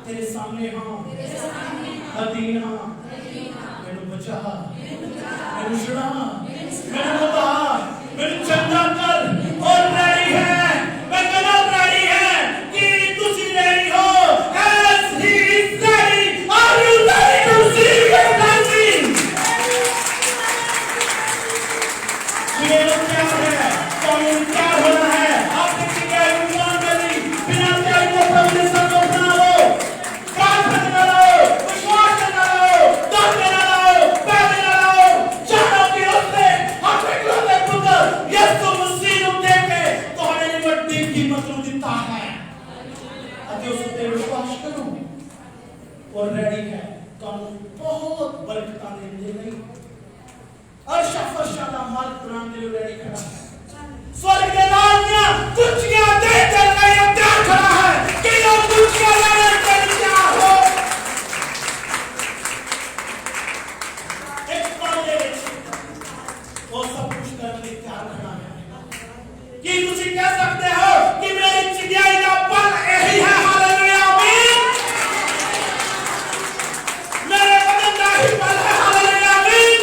तेरे सामने हाँ अधीन हाँ मैंने बचा मैंने छुड़ा मैंने बता मैंने चंगा कर और रेडी है मैं कदम रेडी है कि तुसी रेडी हो as he is ready are you ready to see his blessing ये लोग क्या है कौन क्या होना है आपने क्या ईमान करी बिना त्याग को प्रभु ने सब अपना लो प्रार्थना करो विश्वास करो दौड़ने लगाओ पैदल लगाओ जानो कि उसने अपने इकलौते पुत्र यीशु मसीह को देके तुम्हारे लिए बड़ी कीमत देता है अतः उस पर विश्वास करो और रेडी है तुम बहुत बरकत देने नहीं अर्श फरशादा माल कुरान के लिए रेडी खड़ा है स्वर्ग के रानियां कुर्सियां दे चल रही है तैयार खड़ा है कि लोग कुर्सियां लेने के लिए तैयार हो एक पल दे वो सब कुछ करने के लिए तैयार खड़ा है कि तुसी कह सकते हो कि मेरी चिड़ियाई का पल यही है हालेलुया आमीन मेरे बदन का ही पल है हालेलुया आमीन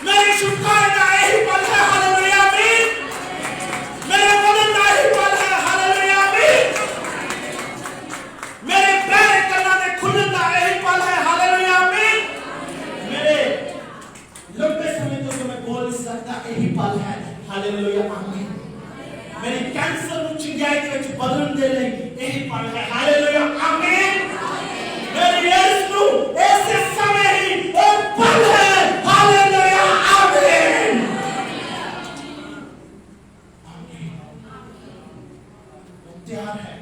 मेरी छुटकारे का यही पल है हालेलुया आमीन मेरे बदन का ही पल है हालेलुया आमीन मेरे पैर कला में खुलने का यही पल है हालेलुया आमीन मेरे लंबे समय तक मैं बोल नहीं सकता यही पल है हालेलुया आमीन मेरी कैंसर ਨੂੰ ਚੰਗਿਆਈ ਦੇ ਵਿੱਚ ਬਦਲਣ ਦੇ ਲਈ यही पल है हालेलुया आमीन मेरी यीशु ਨੂੰ ऐसे समय ही और पल है हालेलुया आमीन तैयार है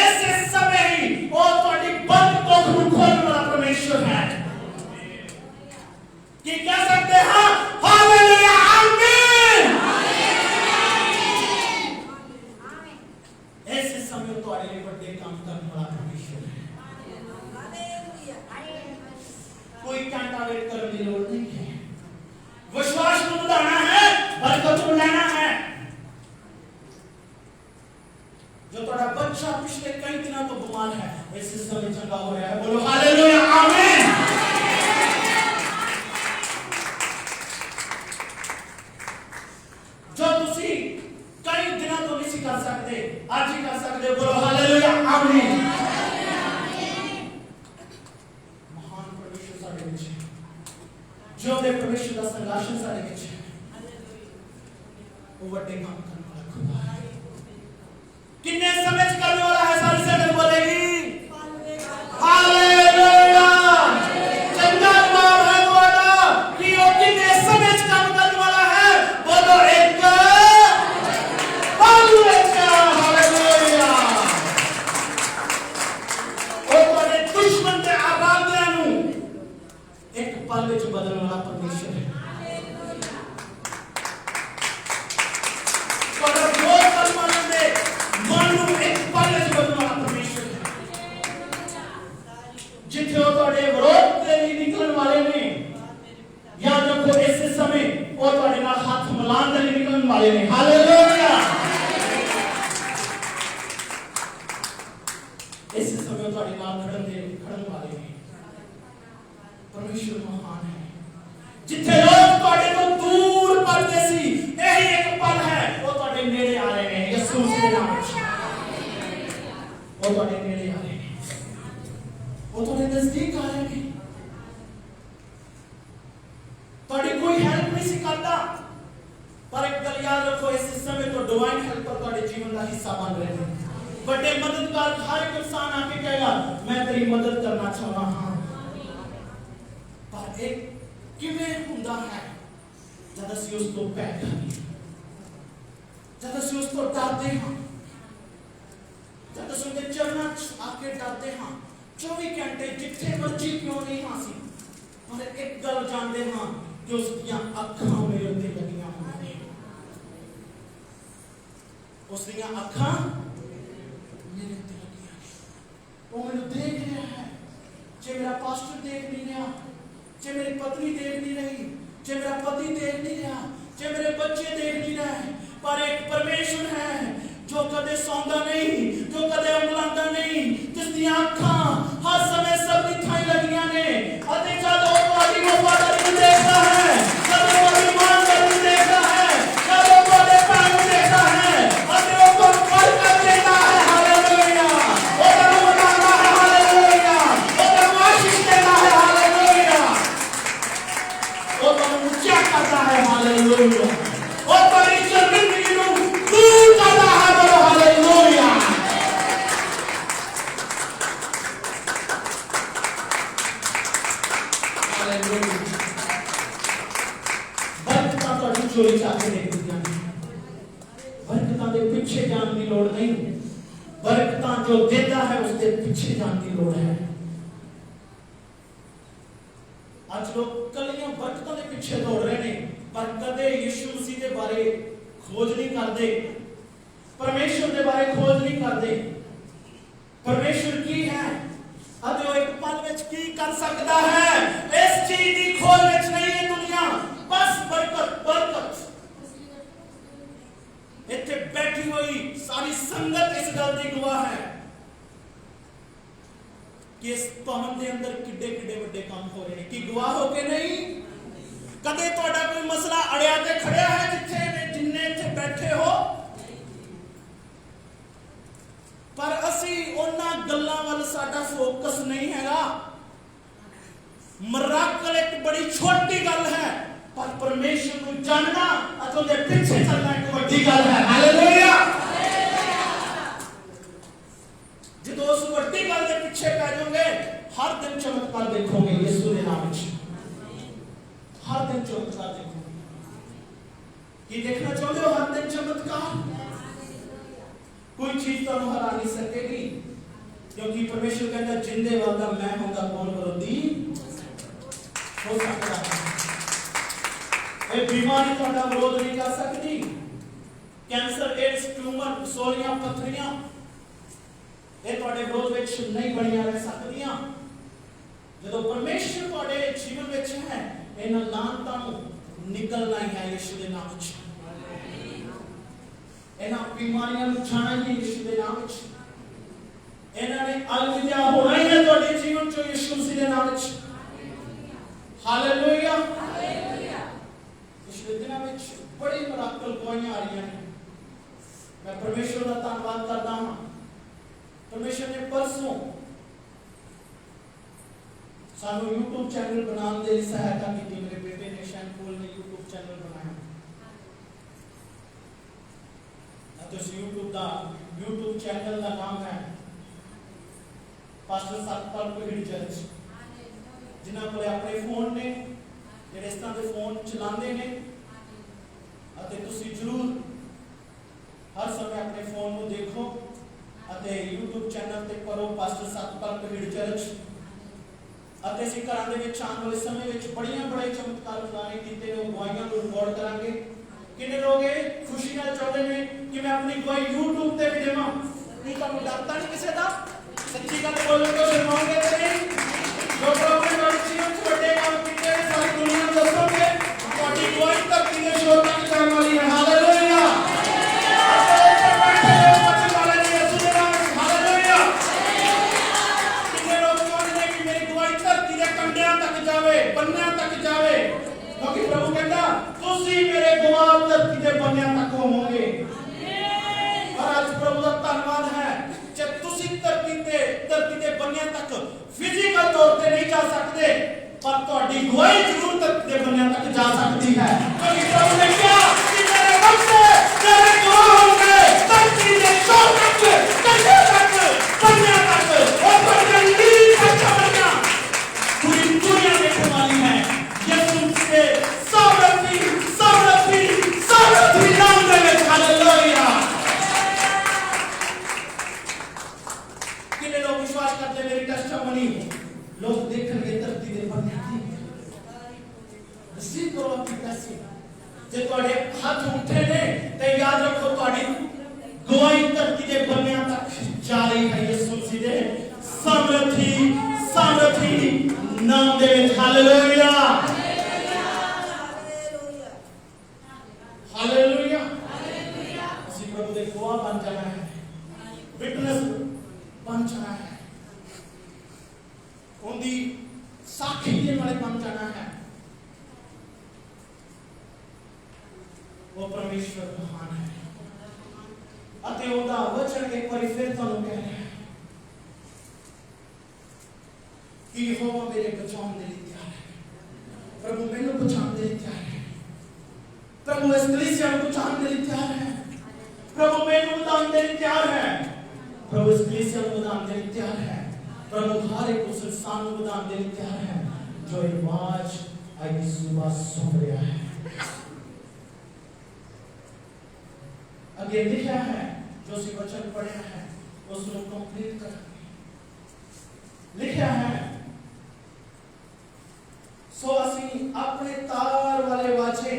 ऐसे समय ही और तुम्हारी बंद कोख को खोलने वाला परमेश्वर है कि कह सकते हैं हालेलुया आमीन ऐसे समय तुम्हारे लिए बड़े काम करने वाला परमेश्वर है कोई घंटा वेट करने की जरूरत नहीं है विश्वास को बढ़ाना है बरकत को लेना है जो थोड़ा बच्चा पिछले कई दिनों तो बीमार है ऐसे समय चंगा हो रहा है बोलो हालेलुया आमीन जो तुसी कई दिनों तो नहीं कर सकते आज ही कर सकते बोलो हालेलुया आमीन महान परमेश्वर साडे विच जो दे परमेश्वर का संगाशन साडे विच वो बड़े काम करने वाला खुदा है कितने समय करने वाला है सारी से बोलेगी हालेलुया चंगा जवाब है तुम्हारा कि वो कितने समय काम करने वाला है बोलो एक हालेलुया और तुम्हारे दुश्मन के आबादियां नु एक पल विच बदलने वाला परमेश्वर है जिथे वो तोड़े विरोध के लिए निकलने वाले ने याद रखो ऐसे समय वो तोड़े नाल हाथ मिलान के लिए निकलने वाले ने हालेलुया ऐसे समय तोड़े नाल खड़न वाले ने परमेश्वर महान है जिथे लोग तोड़े तो दूर पड़ते सी यही एक पल है वो तोड़े नेड़े आ रहे हैं यीशु के नाम में वो तोड़े नेड़े आ रहे हैं वो थोड़े नजदीक आ रहे हैं थोड़ी कोई हेल्प नहीं सिखाता पर एक गल याद रखो इस समय तो डिवाइन हेल्पर तुम्हारे जीवन का हिस्सा बन रहे हैं बड़े मददगार हर एक इंसान आके कहेगा मैं तेरी मदद करना चाहता हूं पर एक किवें हुंदा है जद ਅਸੀਂ ਉਸ ਤੋਂ ਪੈਕ जद ਅਸੀਂ ਉਸ ਤੋਂ ਡਰਦੇ ਹਾਂ जद ਅਸੀਂ ਉਹਦੇ ਚਰਨਾਂ 'ਚ ਆਕੇ ਡਰਦੇ ਹਾਂ 24 घंटे जिथे मर्जी क्यों नहीं हासी पर एक गल जानते हां कि उसकी अखां मेरे उत्ते लगियां हुई ने उसकी अखां मेरे उत्ते लगियां वो मैंने देख रहा है जे मेरा पास्टर देख नहीं रहा जे मेरी पत्नी देख नहीं रही जे मेरा पति देख नहीं रहा जे मेरे बच्चे देख नहीं रहे पर एक परमेश्वर है जो कदे सौंदा नहीं जो कदे उंगलांदा नहीं ਦੀਆਂ ਅੱਖਾਂ ਹਰ ਸਮੇਂ ਸਭ ਦੀ ਥਾਈ ਲੱਗੀਆਂ ਨੇ ਅਤੇ ਜਦ ਉਹ ਤੁਹਾਡੀ ਵਫਾਦਾਰੀ ਨੂੰ ਦੇਖਦਾ ਹੈ, ਜਦੋਂ ਤੁਹਾਡੀ ਇਮਾਨਦਾਰੀ ਨੂੰ ਦੇਖਦਾ ਹੈ, ਜਦੋਂ ਤੁਹਾਡੇ ਭੈਣ ਨੂੰ ਦੇਖਦਾ ਹੈ ਅਤੇ ਉਹ ਤੁਹਾਨੂੰ ਬਰਕਤ ਦਿੰਦਾ ਹੈ। ਹਾਲੇਲੂਇਆ। ਉਹ ਤੁਹਾਨੂੰ ਵਧਾਉਂਦਾ ਹੈ। ਹਾਲੇਲੂਇਆ। ਉਹ ਤੁਹਾਨੂੰ ਆਸ਼ੀਸ਼ ਦਿੰਦਾ ਹੈ। ਹਾਲੇਲੂਇਆ। ਉਹ ਤੁਹਾਨੂੰ ਉੱਚਾ ਕਰਦਾ ਹੈ। ਹਾਲੇਲੂਇਆ। ਉਹ ਤੁਹਾਡੀ ਜ਼ਿੰਦਗੀ ਨੂੰ ਦੂਰ ਕਰਦਾ ਹੈ। ਬੋਲੋ ਹਾਲੇਲੂਇਆ। ਬਰਕਤਾਂ ਤੁਹਾਡੀ ਚੋਰੀ ਚਾਹੇ ਨਿਕਲਦੀਆਂ ਨੇ। ਬਰਕਤਾਂ ਦੇ ਪਿੱਛੇ ਜਾਣ ਦੀ ਲੋੜ ਨਹੀਂ। ਬਰਕਤਾਂ ਜੋ ਦਿੰਦਾ ਹੈ ਉਸ ਦੇ ਪਿੱਛੇ ਜਾਣ ਦੀ ਲੋੜ ਹੈ। ਅੱਜ ਲੋਕ ਕੱਲੀਆਂ ਬਰਕਤਾਂ ਦੇ ਪਿੱਛੇ ਦੌੜ ਰਹੇ ਨੇ, ਪਰ ਕਦੇ ਯਿਸੂ ਮਸੀਹ ਦੇ ਬਾਰੇ ਖੋਜ ਨਹੀਂ ਕਰਦੇ, ਪਰਮੇਸ਼ਵਰ ਦੇ ਬਾਰੇ ਖੋਜ ਨਹੀਂ ਕਰਦੇ। ਪਰਮੇਸ਼ਵਰ ਕੀ ਹੈ ਅਤੇ ਉਹ ਇੱਕ ਪਲ ਵਿੱਚ ਕੀ ਕਰ ਸਕਦਾ ਹੈ, ਇਸ ਚੀਜ਼ ਦੀ ਖੋਜ ਵਿੱਚ ਨਹੀਂ ਹੈ ਦੁਨੀਆ। ਬਸ ਬਰਕਤ ਬਰਕਤ। ਇੱਥੇ ਬੈਠੀ ਹੋਈ ਸਾਰੀ ਸੰਗਤ ਇਸ ਗੱਲ ਦੀ ਗਵਾਹ ਹੈ ਕਿ ਇਸ ਭਵਨ ਦੇ ਅੰਦਰ ਕਿੱਡੇ ਕਿੱਡੇ ਵੱਡੇ ਕੰਮ ਹੋ ਰਹੇ ਨੇ। ਕੀ ਗਵਾਹ ਹੋ ਕੇ ਨਹੀਂ? ਕਦੇ ਤੁਹਾਡਾ ਕੋਈ ਮਸਲਾ ਅੜਿਆ ਤੇ ਖੜਿਆ ਹੈ ਜਿੰਨੇ ਇੱਥੇ ਬੈਠੇ ਹੋ? ਪਰ ਅਸੀਂ ਉਹਨਾਂ ਗੱਲਾਂ ਵੱਲ ਸਾਡਾ ਫੋਕਸ ਨਹੀਂ ਹੈਗਾ। ਮਿਰਾਕਲ ਇੱਕ ਬੜੀ ਛੋਟੀ ਗੱਲ ਹੈ, ਪਰ ਪਰਮੇਸ਼ਰ ਨੂੰ ਜਾਣਨਾ ਅਤੇ ਉਹਦੇ ਪਿੱਛੇ ਚੱਲਣਾ ਇੱਕ ਵੱਡੀ ਗੱਲ ਹੈ। ਹਾਲੇਲੂਇਆ। ਜਦੋਂ ਉਸ ਵੱਡੀ ਗੱਲ ਦੇ ਪਿੱਛੇ ਪੈ ਜਾਓਗੇ, ਹਰ ਦਿਨ ਚਮਤਕਾਰ ਦੇਖੋਗੇ ਯਿਸੂ ਦੇ ਨਾਮ ਵਿੱਚ। ਹਰ ਦਿਨ ਚਮਤਕਾਰ ਦੇਖੋਗੇ। ਕੀ ਦੇਖਣਾ ਚਾਹੁੰਦੇ ਹੋ? ਹਰ ਦਿਨ ਚਮਤਕਾਰ। ਕੋਈ ਚੀਜ਼ ਤੁਹਾਨੂੰ ਹਰਾ ਨਹੀਂ ਸਕੇਗੀ, ਕਿਉਂਕਿ ਪਰਮੇਸ਼ਰ ਕਹਿੰਦਾ ਜਿੰਦੇ ਵਾਲਾ ਮੈਂ ਹੁੰਦਾ ਕੌਣ ਵਿਰੋਧੀ ਹੋ ਸਕਦਾ ਹੈ। ਇਹ ਬਿਮਾਰੀ ਤੁਹਾਡਾ ਵਿਰੋਧ ਨਹੀਂ ਕਰ ਸਕਦੀ। ਕੈਂਸਰ, ਏਡਸ, ਟਿਊਮਰ, ਸੋਲੀਆਂ, ਪੱਥਰੀਆਂ ਇਹ ਤੁਹਾਡੇ ਵਿਰੋਧ ਵਿੱਚ ਨਹੀਂ ਬਣੀਆਂ ਰਹਿ ਸਕਦੀਆਂ। ਜਦੋਂ ਪਰਮੇਸ਼ਰ ਤੁਹਾਡੇ ਜੀਵਨ ਵਿੱਚ ਹੈ, ਇਹਨਾਂ ਲਾਂਤਾਂ ਨੂੰ ਨਿਕਲਣਾ ਹੀ ਹੈ ਯਿਸੂ ਦੇ ਨਾਮ ਵਿੱਚ। ਇਹਨਾਂ ਬਿਮਾਰੀਆਂ ਨੂੰ ਜਾਣਾ ਹੀ ਯਿਸੂ ਦੇ ਨਾਮ ਵਿੱਚ। ਇਹਨਾਂ ਨੇ ਅਲਵਿਦਾ ਹੋਣਾ ਹੀ ਹੈ ਤੁਹਾਡੇ ਜੀਵਨ ਚੋਂ ਯਿਸੂ ਮਸੀਹ ਦੇ ਨਾਮ ਵਿੱਚ। ਹਾਲੇਲੂਇਆ। ਇਸ ਦਿਨਾਂ ਵਿੱਚ ਬੜੀ ਮਿਰਾਕਲ ਗਵਾਹੀਆਂ ਆ ਰਹੀਆਂ ਨੇ। ਮੈਂ ਪਰਮੇਸ਼ਰ ਦਾ ਧੰਨਵਾਦ ਕਰਦਾ ਹਾਂ। ਪਰਮੇਸ਼ਰ ਨੇ ਪਰਸੋਂ ਸਾਨੂੰ YouTube ਚੈਨਲ ਬਣਾਉਣ ਦੇ ਲਈ ਸਹਾਇਤਾ ਕੀਤੀ। ਮੇਰੇ ਬੇਟੇ ਨੇ ਸ਼ੈਨਪੋਲ ਨੇ YouTube ਚੈਨਲ ਬਣਾਇਆ। ਅਤੇ YouTube ਚੈਨਲ ਦਾ ਨਾਮ ਹੈ ਪਾਸਟਰ ਸਤਪਾਲ ਪਹੀੜ ਚਰਚ। ਜਿਨ੍ਹਾਂ ਕੋਲ ਆਪਣੇ ਫੋਨ ਨੇ, ਜਿਹੜੇ ਇਸ ਤਰ੍ਹਾਂ ਦੇ ਫੋਨ ਚਲਾਉਂਦੇ ਨੇ, ਅਤੇ ਤੁਸੀਂ ਜ਼ਰੂਰ ਹਰ ਸਮੇਂ ਆਪਣੇ ਫੋਨ ਨੂੰ ਦੇਖੋ ਅਤੇ YouTube ਚੈਨਲ ਤੇ ਕਰੋ ਪਾਸਟਰ ਸਤਪਾਲ ਪਹੀੜ ਚਰਚ। ਅਤੇ ਅਸੀਂ ਘਰਾਂ ਦੇ ਵਿੱਚ ਆਉਣ ਵਾਲੇ ਸਮੇਂ ਵਿੱਚ ਬੜੇ ਚਮਤਕਾਰ ਖੁਦਾਨੇ ਕੀਤੇ ਨੇ, ਗਵਾਹੀਆਂ ਨੂੰ ਰਿਕਾਰਡ ਕਰਾਂਗੇ। ਕਿੰਨੇ ਲੋਕ ਇਹ ਖੁਸ਼ੀ ਨਾਲ ਚਾਹੁੰਦੇ ਨੇ ਕਿ ਮੈਂ ਆਪਣੀ ਗਵਾਹੀ YouTube ਤੇ ਵੀ ਦੇਵਾਂ? ਨਹੀਂ, ਤੁਹਾਨੂੰ ਡਰ ਤਾਂ ਨਹੀਂ ਕਿਸੇ ਦਾ? ਸੱਚੀ ਗੱਲ ਬੋਲੋ ਤਾਂ ਸ਼ਰਮਾਓਗੇ ਤੇ ਨਹੀਂ? ਜੋ ਪ੍ਰਭੂ ਨੇ ਤੁਹਾਡੇ ਜੀਵਨ 'ਚ ਵੱਡੇ ਕੰਮ ਕੀਤੇ ਨੇ ਸਾਰੀ ਦੁਨੀਆ ਨੂੰ ਦੱਸੋਗੇ। ਤੁਹਾਡੀ ਗਵਾਹੀ ਧਰਤੀ ਦੇ ਸ਼ੋਰ ਤੱਕ ਜਾਣ ਵਾਲੀ ਹੈ। ਹਾਲੇਲੂਇਆ। ਬੰਨਿਆਂ ਤੱਕ ਜਾਵੇ, ਕਿਉਂਕਿ ਪ੍ਰਭੂ ਕਹਿੰਦਾ ਤੁਸੀਂ ਮੇਰੇ ਗਵਾਹ ਧਰਤੀ ਦੇ ਬੰਨਿਆਂ ਤੱਕ ਹੋਵੋਗੇ। ਪਰ ਅੱਜ ਪ੍ਰਭੂ ਦਾ ਧੰਨਵਾਦ ਹੈ ਜੇ ਤੁਸੀਂ ਧਰਤੀ ਦੇ ਬੰਨਿਆਂ ਤੱਕ ਫਿਜ਼ੀਕਲ ਤੌਰ ਤੇ ਨਹੀਂ ਜਾ ਸਕਦੇ, ਪਰ ਤੁਹਾਡੀ ਗਵਾਹੀ ਜ਼ਰੂਰ ਧਰਤੀ ਦੇ ਬੰਨਿਆਂ ਤੱਕ ਜਾ ਸਕਦੀ ਹੈ। ਕਿਉਂਕਿ ਪ੍ਰਭੂ ਨੇ ਕਿਹਾ ਕਿ ਮੇਰੇ ਬੰਦੇ ਤੇਰੇ ਗਵਾਹ ਹੋਣਗੇ ਧਰਤੀ ਦੇ ਸ਼ੋਰ ਤੱਕ, ਕੰਢੇ ਤੱਕ, ਬੰਨਿਆਂ ਤੱਕ। ਉਹ ਬੰਨਿਆਂ ਦੀ ਅੱਛਾ ਬੰਨਿਆਂ पूरी दुनिया देखने वाली है। यीशु के सामर्थी नाम में। हालेलुया। कितने लोग विश्वास करते मेरी टेस्टिमनी लोग देखेंगे धरती दे बन्ने की रिसीव करो अपनी पैसे जे ਤੁਹਾਡੇ ਹੱਥ ਉੱਠੇ ਨੇ ਤੇ ਯਾਦ ਰੱਖੋ ਤੁਹਾਡੀ ਗਵਾਹੀ ਧਰਤੀ ਦੇ ਬੰਨਿਆਂ ਤੱਕ ਜਾ ਰਹੀ ਹੈ। ਯਿਸੂ ਮਸੀਹ ਦੇ ਸਾਮਰਥੀ ਨਾਮ ਦੇ ਵਿੱਚ। ਹਾਲੇਲੂਇਆ। ਹਾਲੇਲੂਇਆ। ਅਸੀਂ ਪ੍ਰਭੂ ਦੇ ਗਵਾਹ ਬਣ ਜਾਣਾ ਹੈ, ਵਿਟਨੈਸ ਬਣ ਜਾਣਾ ਹੈ। अते उहदा वचन एक बार फिर तुहानू कह रहा है कि यहोवा मेरे बचाने के लिए तैयार है। प्रभु मैनू बचाने के लिए तैयार है। प्रभु इस कलीसिया को बचाने के लिए तैयार है। प्रभु मैनू बचाने के लिए तैयार है। प्रभु इस कलीसिया को बचाने के लिए तैयार है। प्रभु हर एक उस इंसान को बचाने के लिए तैयार है जो आवाज आज सुबह सुन रहा है। अगे लिखा है जो सी वचन पढ़ा है उसको कंप्लीट कर लिखा है सो असी अपने तार वाले वाचे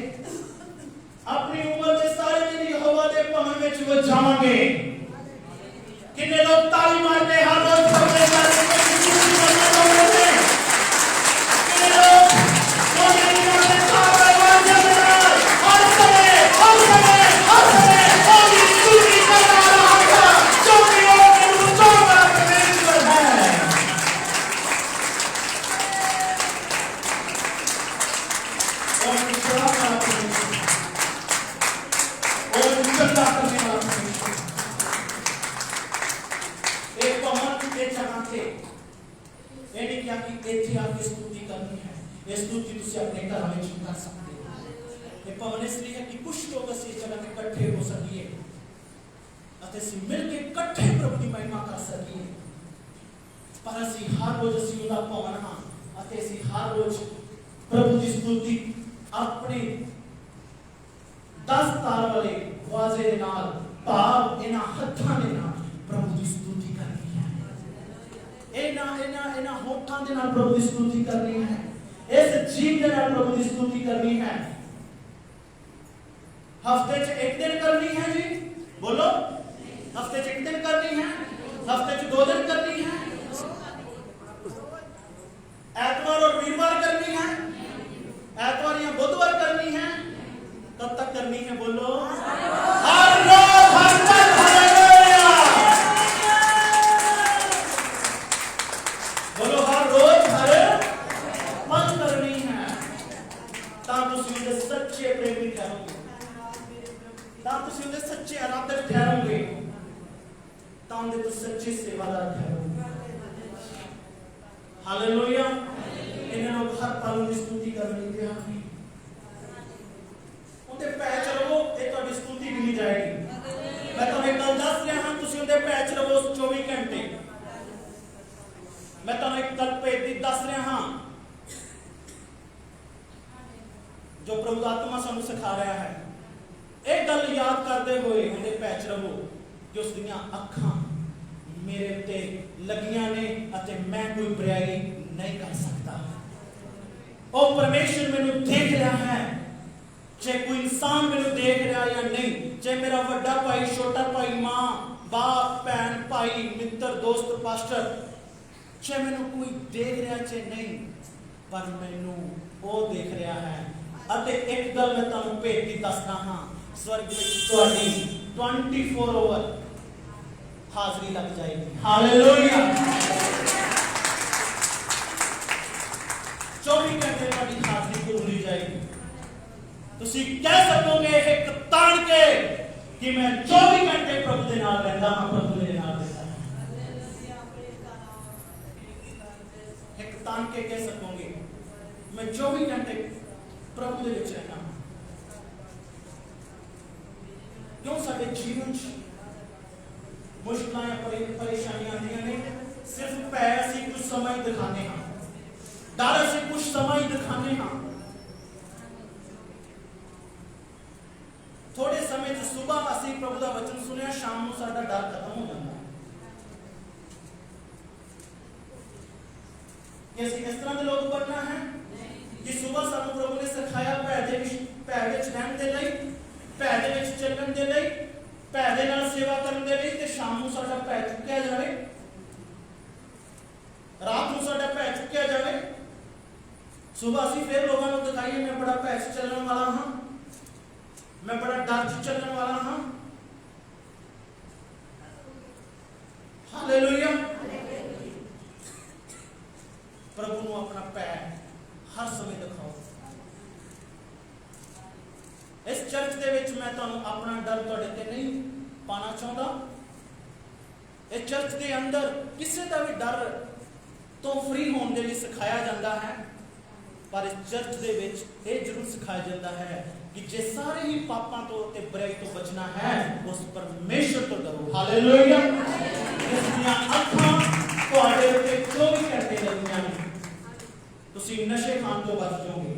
अपनी उम्र के सारे दिन यहोवा के भवन में वो जावांगे। कितने लोग ताली मारते हर रोज पढ़ने जाते हैं। कितने लोग प्रभु की स्तुति अपने 10 तार वाले वाजे दे नाल भाव इना हत्थां दे नाल प्रभु की स्तुति करनी है। इना होठां दे नाल प्रभु की स्तुति करनी है। इस जीव दे नाल प्रभु की स्तुति करनी है। हफ्ते च एक दिन करनी है जी, बोलो हफ्ते च एक दिन करनी है, हफ्ते च 2 दिन करनी है, एतवार और वीरवार करनी है, एतवार या बुधवार करनी है, कब तक करनी है बोलो हर रोज हर पल हालेलुया। बोलो हर रोज हर पल करनी है। तां तुसीं उहदे सच्चे प्रेमी ठहरोगे, तां तुसीं उहदे सच्चे आराधक ठहरोगे, तां उहदे तो सच्चे सेवादार ठहरोगे। हालेलुया। इन्हें लोग हर पल की स्तुति करनी है। उनके पैर चलो ये तो स्तुति भी नहीं जाएगी। मैं तुम्हें कल दस रहा हूं तुसी उनके पैर चलो 24 घंटे। मैं तुम्हें कल पे दस रहा हूं जो प्रभु आत्मा सानू सिखा रहा है। एक गल याद करते हुए उनके पैर रहो कि उस दियां अखां मेरे ते लगियां ने अते मैं कोई बुराई नहीं कर सकता। ओ परमेश्वर मैनू देख रहा है, चाहे कोई इंसान मैनू देख रहा या नहीं, चाहे मेरा बड़ा भाई, छोटा भाई, मां, बाप, भैन, भाई, मित्र, दोस्त, पास्टर, चाहे मैनू कोई देख रहा चाहे नहीं, पर मैनू वो देख रहा है। अते एक गल मैं तुहानू भेद दी दसदा हां, स्वर्ग विच तुहाडी 24 आवर हाजरी लग जाएगी। हालेलुया। 24 घंटे की हाजरी को भूली जाएगी। तुसी कह सकोगे एक तान के कि मैं 24 घंटे प्रभु के नाल रहता हां, प्रभु के नाल रहता हां। एक तान के कह सकोगे मैं 24 घंटे प्रभु दे विच रहना। क्यों साडे जीवन मुश्किलां या परेशानियां आंदियां ने, सिर्फ भै असीं कुछ समय दिखाने हां, डर असीं कुछ समय दिखाने हां। थोड़े समय से सुबह असीं प्रभु दा वचन सुनिया, शाम को साडा डर खत्म हो जाता है कि असीं इस तरह के लोग बनना है कि सुबह सानू प्रभु ने सिखाया भै दे विच रहण दे लई, भै दे विच चलण दे लई, भै दे नाल सेवा करन दे लई, ते शाम को साडा भै चुक्या जाए, रात को साडा भै चुक्या जाए। सुबह असीं फिर लोगों को दिखाइए मैं बड़ा भै चलण वाला हां, मैं बड़ा डर चलने वाला हां। हालेलुया। प्रभु को अपना पैर हर समय दिखाओ। इस चर्च दे विच मैं तुहानू अपना डर तुहाडे ते नहीं पाना चाहता। इस चर्च के अंदर किसी का भी डर तो फ्री होने के लिए सिखाया जाता है, पर इस चर्च के विच ये जरूर सिखाया जाता है कि जे सारे ही पापां तो ते बुराई तो बचना है, उस परमेश्वर तो डरो। हालेलुया। जिसदियां अखां तुहाडे उत्ते 24 घंटे लगियां ने, तुसीं नशे खाण तो बच जाओगे,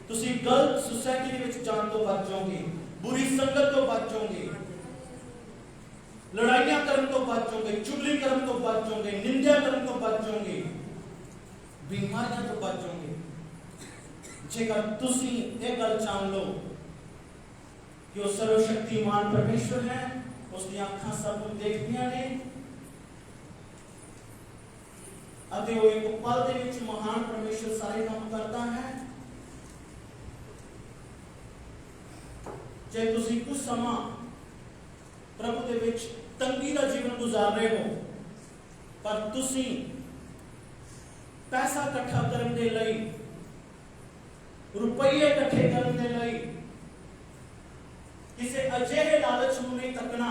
तुसीं गलत सोसाइटी दे विच जाण तो बच जाओगे, बुरी संगत तो बच जाओगे, लड़ाइयां करन तो बच जाओगे, चुगली करन तो बच जाओगे, निंदा करन तो बच जाओगे, बीमारियां तो बच जाओगे। जेकर तुसी ये गल जान लो कि वो सर्वशक्तिमान परमेश्वर है, उसकी आंखें सब कुछ देखदियां ने, अते वो एक पल दे विच महान परमेश्वर सारे काम करता है। जे तुसी कुछ समा प्रभु दे विच तंगी का जीवन गुजार रहे हो, पर तुसी पैसा इकट्ठा करने के लिए, रुपये इकट्ठे करने के लिए किसी अजिहे लालच नूं नहीं तकना,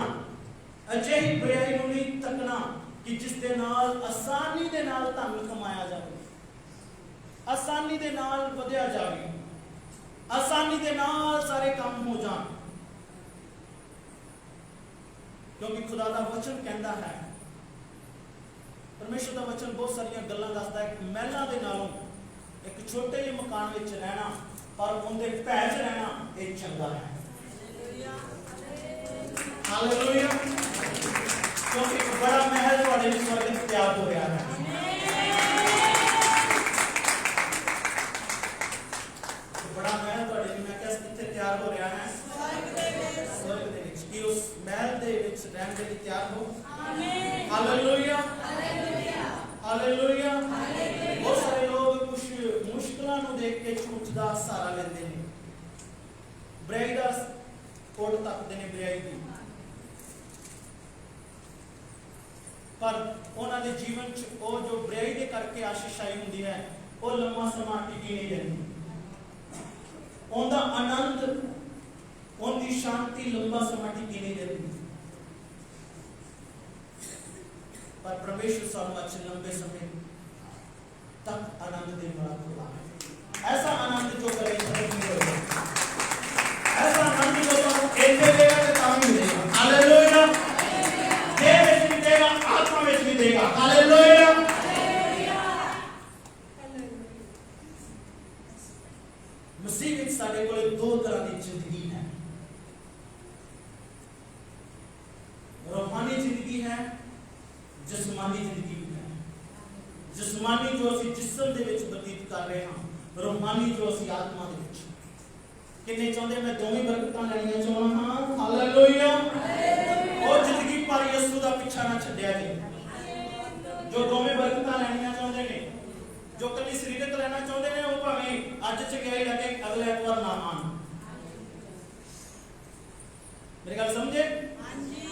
अजिही बुराई नूं नहीं तकना कि जिस दे नाल आसानी दे नाल धन कमाया जाए, आसानी दे नाल वधिया जाए, आसानी दे नाल सारे काम हो जाए। क्योंकि खुदा का वचन कहता है, परमेश्वर का वचन बहुत सारिया गल्लां दसदा है कि महलां दे नालों एक छोटे ਜਿਹੇ मकान विच रहना पर उनके भै च रहना ये चंगा है। हालेलुया। क्योंकि एक बड़ा महल तुहाडे लिए स्वर्ग विच तैयार हो रहा है। बड़ा महल तुहाडे लिए मैं किस किथे तैयार हो रहा है? स्वर्ग दे विच। कि उस महल दे विच रहने के लिए तैयार हो। आमीन। हालेलुया। हालेलुया। बहुत सारे लोग कुछ मुश्किलों को देख के झूठ का सहारा लेते हैं, बुराई का कोट तकते हैं, बुराई की, पर उन्होंने जीवन च वो जो बुराई के करके आशीष आई होंगी है, वो लंबा समा टिकी नहीं रहती, उनका आनंद, उनकी शांति लंबा समा टिकी नहीं रहती। पर परमेश्वर सानू अच्छे लंबे समय तक आनंद देने वाला खुदा है। ऐसा आनंद जो करे नहीं होगा, ऐसा आनंद जो ऐसे देगा तो काम ही देगा। हालेलुया। देह में भी देगा, आत्मा में भी देगा। हालेलुया। मसीह विच साडे कोल दो तरह की जिंदगी है, रूहानी जिंदगी है, जिस्मानी जिंदगी है। जिस्मानी जो असी जिस्म दे विच बतीत कर रहे हैं, रूहानी जो असी आत्मा दे विच। किन्ने चाहते मैं दोवें बरकतां लैणियां चाहना हां। हालेलुया। और जिंदगी पर यीशु दा पीछा ना छड्डिया जी। जो दोवें बरकतां लैणियां चाहते ने, जो कली शरीरक लेना चाहते ने, वो भावें अज चंगाई लगे अगले एतवार ना आन। मेरी गल समझे? हां जी।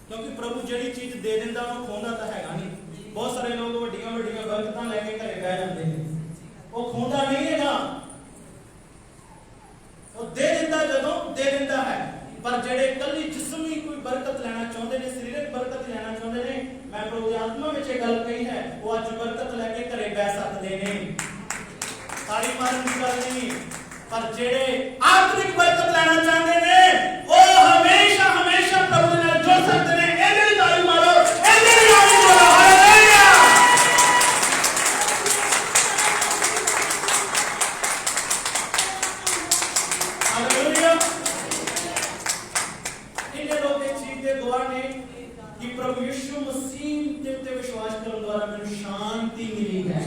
क्योंकि प्रभु जिहड़ी चीज दे दिंदा वो खोंदा तां हैगा नहीं। बहुत सारे लोग वड्डियां वड्डियां बरकतां लैके घरे बह जांदे ने, वो खोंदा नहीं हैगा, वो दे दिंदा जदों दे दिंदा है। पर जिहड़े कली जिस्मी कोई बरकत लेना चाहते ने, शरीरक बरकत लेना चाहते ने, मैं प्रभु दी आत्मा विच गल कही है, वो अज बरकत लैके घरे बह सकदे ने। ताड़ी मारन दी गल नहीं, पर जिहड़े आत्मिक बरकत लेना चाहते ने, वो हमेशा हमेशा प्रभु दे नाल जुड़ सकदे ने। इहदी ताड़ी मारो, इहदी आवाज़ बोलो। हालेलुया। हालेलुया। इन्हें लोग इस चीज के गवाह ने कि प्रभु यीशु मसीह के उत्ते विश्वास करने द्वारा मैंने शांति मिली है।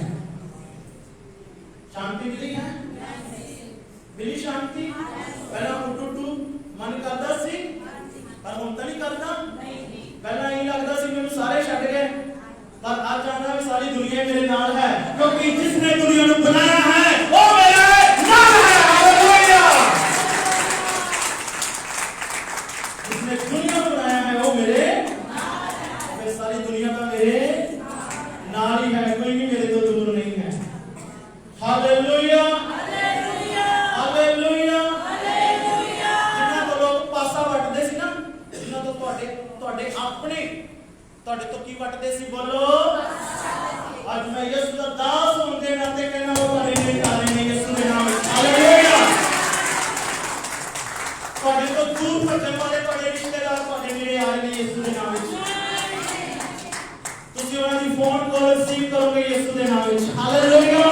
शांति मिली है? मिली शांति? पहला टूटू मन करता सी, पर हुण तां नहीं करदा। पहला ये लगता सी मैनूं सारे छड्ड गए, पर आज आंदा भी सारी दुनिया मेरे नाल है, क्योंकि जिसने दुनिया को बनाया है वो मेरे नाल है। हालेलुया। जिसने दुनिया को बनाया है वो मेरे नाल है। सारी दुनिया का मेरे नाल ही है, कोई भी मेरे तो दूर नहीं है। हालेलुया। हालेलुया। हालेलुया। जिन्हां तो लोग अपने ਤੁਹਾਡੇ ਤੋਂ ਕੀ ਵੱਟਦੇ ਸੀ ਬੋਲੋ ਅੱਜ ਮੈਂ ਯਿਸੂ ਦਾ ਦਾਸ ਹੋਣ ਦੇ ਨਾਤੇ ਕਹਿਣਾ ਉਹ ਤੁਹਾਡੇ ਨੇੜੇ ਆ ਰਹੇ ਨੇ ਯਿਸੂ ਦੇ ਨਾਮ ਵਿੱਚ ਹਾਲੇਲੂਇਆ ਤੁਹਾਡੇ ਤੋਂ ਦੂਰ ਭੱਜਣ ਵਾਲੇ ਤੁਹਾਡੇ ਰਿਸ਼ਤੇਦਾਰ ਤੁਹਾਡੇ ਨੇੜੇ ਆ ਰਹੇ ਨੇ ਯਿਸੂ ਦੇ ਨਾਮ ਵਿੱਚ ਤੁਸੀਂ ਉਹਨਾਂ ਦੀ ਫੋਨ ਕਾਲ ਰਿਸੀਵ ਕਰੋਗੇ ਯਿਸੂ ਦੇ ਨਾਮ ਵਿੱਚ ਹਾਲੇਲੂਇਆ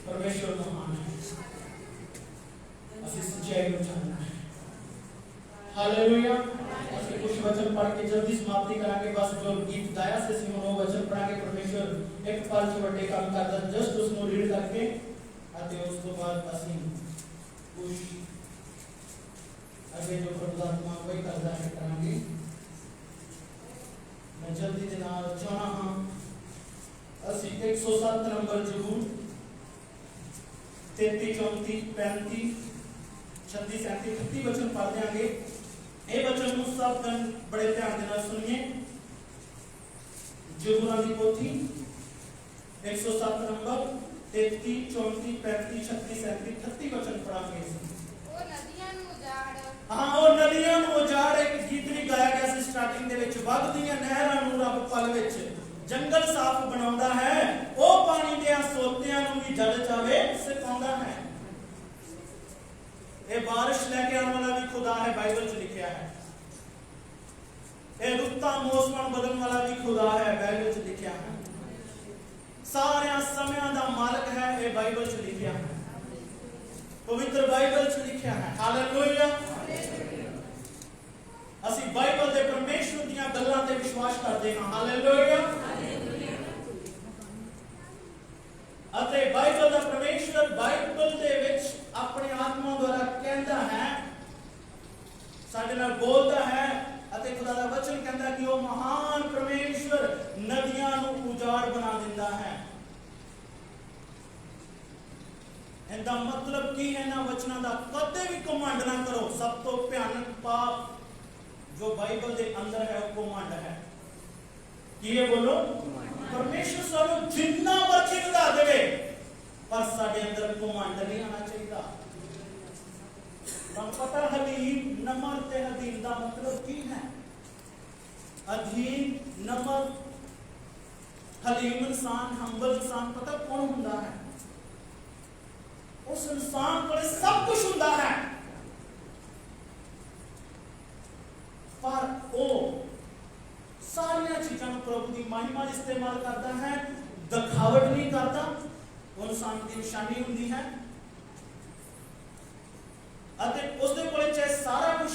परमेश्वर महान है ਅਸੀਂ ਸੱਚਾਈ ਨੂੰ ਜਾਣਨਾ ਹੈ हालेलुया ਅਸੀਂ ਕੁਝ ਵਚਨ ਪੜ੍ਹ ਕੇ ਜਲਦੀ ਸਮਾਪਤੀ ਕਰਾਂਗੇ ਬਸ ਜੋ ਗੀਤ ਗਾਇਆ ਸੀ ਅਸੀਂ ਉਹ ਵਚਨ ਪੜ੍ਹਾਂਗੇ ਪਰਮੇਸ਼ਵਰ ਇੱਕ ਪਲ ਚ ਵੱਡੇ ਕੰਮ ਕਰਦਾ ਜਸਟ ਉਸ ਨੂੰ ਰੀਡ ਕਰਕੇ ਅਤੇ ਉਸ ਤੋਂ ਬਾਅਦ ਅਸੀਂ ਕੁਝ ਅੱਗੇ ਜੋ ਪ੍ਰਭੂ ਕੋਈ ਕਰਦਾ ਹੈ ਕਰਾਂਗੇ ਮੈਂ ਜਲਦੀ ਦੇ ਨਾਲ ਚਾਹਣਾ ਹਾਂ ਅਸੀਂ 107 ਨੰਬਰ ਜ਼ਬੂਰ 33 34 35 36 37 38 वचन पढ़ देंगे ये वचन ਨੂੰ सब गण बड़े ध्यान ਦੇ ਨਾਲ सुनिए ਜ਼ਬੂਰਾਂ ਦੀ ਪੋਥੀ 107 ਨੰਬਰ 33 34 35 36 37 38 वचन ਪੜਾਂਗੇ ਉਹ ਨਦੀਆਂ ਨੂੰ ਉਜਾੜ ਹਾਂ ਉਹ ਨਦੀਆਂ ਨੂੰ ਉਜਾੜ ਇੱਕ ਗੀਤ ਵੀ ਗਾਇਆ ਗਿਆ ਸੀ ਸਟਾਰਟਿੰਗ ਦੇ ਵਿੱਚ ਵਗਦੀਆਂ ਨਹਿਰਾਂ ਨੂੰ ਰੱਬ ਪਲ ਵਿੱਚ ਜੰਗਲ ਸਾਫ਼ ਬਣਾਉਂਦਾ ਹੈ ਉਹ ਪਾਣੀ ਦੇ ਸੋਤਿਆਂ ਨੂੰ ਵੀ ਜੜ ਜਾਵੇ ਸਿਖਾਉਂਦਾ ਹੈ ਇਹ ਬਾਰਿਸ਼ ਲੈ ਕੇ ਆਉਣ ਵਾਲਾ ਵੀ ਖੁਦਾ ਹੈ ਬਾਈਬਲ 'ਚ ਲਿਖਿਆ ਹੈ ਇਹ ਰੁੱਤਾਂ ਮੌਸਮਾਂ ਬਦਲਣ ਵਾਲਾ ਵੀ ਖੁਦਾ ਹੈ ਬਾਈਬਲ 'ਚ ਲਿਖਿਆ ਹੈ ਸਾਰਿਆਂ ਸਮਿਆਂ ਦਾ ਮਾਲਕ ਹੈ ਇਹ ਬਾਈਬਲ 'ਚ ਲਿਖਿਆ ਹੈ ਪਵਿੱਤਰ ਬਾਈਬਲ 'ਚ ਲਿਖਿਆ ਹੈ ਹਾਲੇਲੂਇਆ ਅਸੀਂ ਬਾਈਬਲ ਦੇ ਪਰਮੇਸ਼ਵਰ ਦੀਆਂ ਗੱਲਾਂ ਤੇ ਵਿਸ਼ਵਾਸ ਕਰਦੇ ਹਾਂ ਹਾਲੇਲੂਇਆ ਅਤੇ ਬਾਈਬਲ ਦਾ ਪਰਮੇਸ਼ਵਰ ਬਾਈਬਲ ਦੇ ਵਿੱਚ ਆਪਣੀ ਆਤਮਾ ਦੁਆਰਾ ਕਹਿੰਦਾ ਹੈ ਸਾਡੇ ਨਾਲ ਬੋਲਦਾ ਹੈ ਅਤੇ ਖੁਦਾ ਦਾ ਵਚਨ ਕਹਿੰਦਾ ਕਿ ਉਹ ਮਹਾਨ ਪਰਮੇਸ਼ਵਰ ਨਦੀਆਂ ਨੂੰ ਉਜਾੜ ਬਣਾ ਦਿੰਦਾ ਹੈ ਇਹਦਾ ਮਤਲਬ ਕੀ ਹੈ ਇਹਨਾਂ ਵਚਨਾਂ ਦਾ ਕਦੇ ਵੀ ਘਮੰਡ ਨਾ ਕਰੋ ਸਭ ਤੋਂ ਭਿਆਨਕ ਪਾਪ ਜੋ ਬਾਈਬਲ ਦੇ ਅੰਦਰ ਹੈ ਉਹ ਘਮੰਡ ਹੈ ਕੀ ਇਹ ਬੋਲੋ ਪਰਮੇਸ਼ਵਰ ਸਾਨੂੰ ਜਿੰਨਾ ਮਰਜ਼ੀ ਵਧਾ ਦੇਵੇ ਪਰ ਸਾਡੇ ਅੰਦਰ ਘਮੰਡ ਨਹੀਂ ਆਣਾ ਚਾਹੀਦਾ ਤੁਹਾਨੂੰ ਪਤਾ ਹਲੀਮ ਨਮਰ ਤੇ ਹਦੀਮ ਦਾ ਮਤਲਬ ਕੀ ਹੈ ਅਧੀਨ ਨਮਰ ਹਲੀਮ ਇਨਸਾਨ ਹੰਬਲ ਇਨਸਾਨ ਪਤਾ ਕੌਣ ਹੁੰਦਾ ਹੈ ਉਸ ਇਨਸਾਨ ਕੋਲ ਸਭ ਕੁਝ ਹੁੰਦਾ ਹੈ ਪਰ ਉਹ ਸਾਰੀਆਂ ਚੀਜ਼ਾਂ ਨੂੰ ਪ੍ਰਭੂ ਦੀ ਮਹਿਮਾ ਲਈ ਇਸਤੇਮਾਲ ਕਰਦਾ ਹੈ ਦਿਖਾਵਟ ਨਹੀਂ ਕਰਦਾ ਉਹ ਇਨਸਾਨ ਦੀ ਨਿਸ਼ਾਨੀ ਹੁੰਦੀ ਹੈ ਅਤੇ ਉਸਦੇ ਕੋਲ ਚਾਹੇ ਸਾਰਾ ਕੁਝ